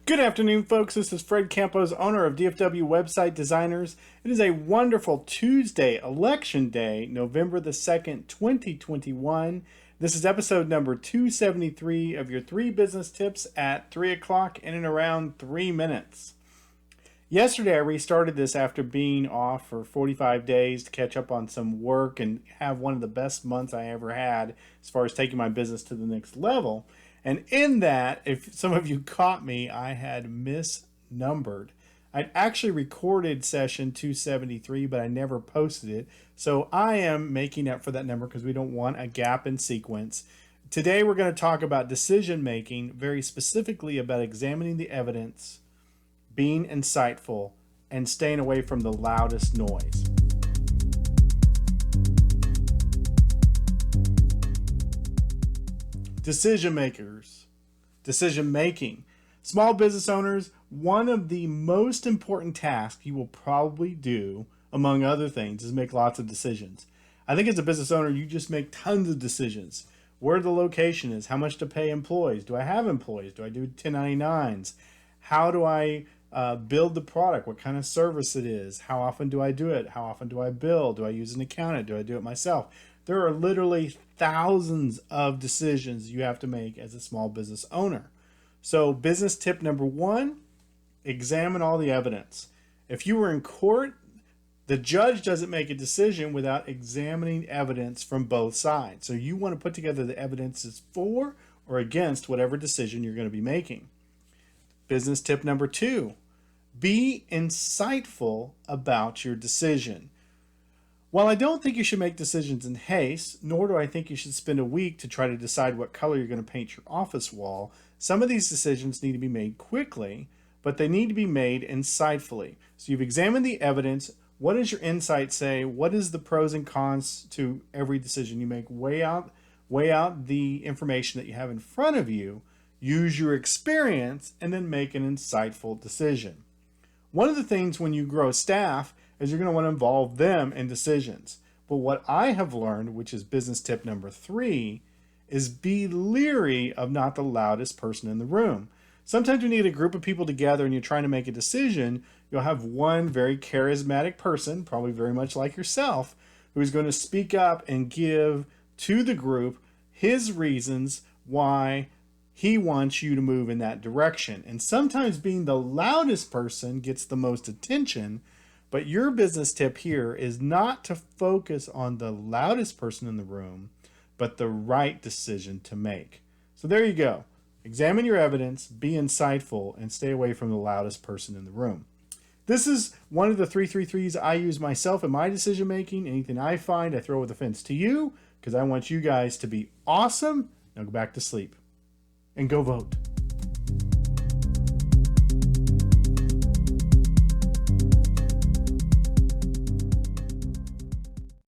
Good afternoon, folks. This is Fred Campos, owner of DFW Website Designers. It is a wonderful Tuesday, Election Day, November the 2nd, 2021. This is episode number 273 of your 3 business tips at 3 o'clock in and around 3 minutes. Yesterday, I restarted this after being off for 45 days to catch up on some work and have one of the best months I ever had as far as taking my business to the next level. And in that, if some of you caught me, I had misnumbered. I'd actually recorded session 273, but I never posted it. So I am making up for that number because we don't want a gap in sequence. Today, we're going to talk about decision making, very specifically about examining the evidence, being insightful, and staying away from the loudest noise. Decision makers, decision making. Small business owners, one of the most important tasks you will probably do, among other things, is make lots of decisions. I think as a business owner, you just make tons of decisions. Where the location is, how much to pay employees. Do I have employees? Do I do 1099s? How do I build the product? What kind of service it is? How often do I do it? How often do I bill? Do I use an accountant? Do I do it myself? There are literally thousands of decisions you have to make as a small business owner. So business tip number 1, examine all the evidence. If you were in court, the judge doesn't make a decision without examining evidence from both sides. So you want to put together the evidences for or against whatever decision you're going to be making. Business tip number 2, be insightful about your decision. While I don't think you should make decisions in haste, nor do I think you should spend a week to try to decide what color you're going to paint your office wall, some of these decisions need to be made quickly, but they need to be made insightfully. So you've examined the evidence. What does your insight say? What is the pros and cons to every decision you make? Weigh out the information that you have in front of you, use your experience, and then make an insightful decision. One of the things when you grow staff is you're going to want to involve them in decisions. But what I have learned, which is business tip number 3, is be leery of not the loudest person in the room. Sometimes when you get a group of people together and you're trying to make a decision, you'll have one very charismatic person, probably very much like yourself, who's going to speak up and give to the group his reasons why he wants you to move in that direction. And sometimes being the loudest person gets the most attention. But your business tip here is not to focus on the loudest person in the room, but the right decision to make. So there you go. Examine your evidence, be insightful, and stay away from the loudest person in the room. This is one of the 333s I use myself in my decision making. Anything I find, I throw over the fence to you because I want you guys to be awesome. Now go back to sleep and go vote.